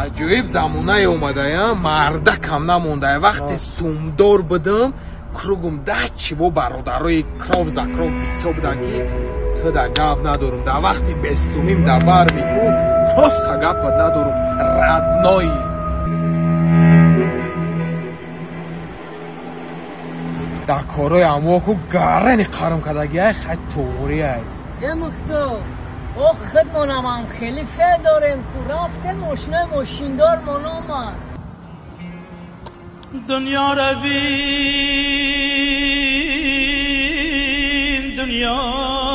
аҷоиб замонае омадаям, марда кам намондае. Вақте сумдор будам, кругум 10 чиво бародарои кров за кров бисёр буданд ки ту да гап надорум. Да вақти бесумим да бар мекунам, проста гапат надорум. Раднои да корои амоку гарани қарам кадагиай хай тоғриай. مختار آخ خدمانم هم خیلی فعل دارم که رفته ماشینه ماشیندار من آمد دنیا روین دنیا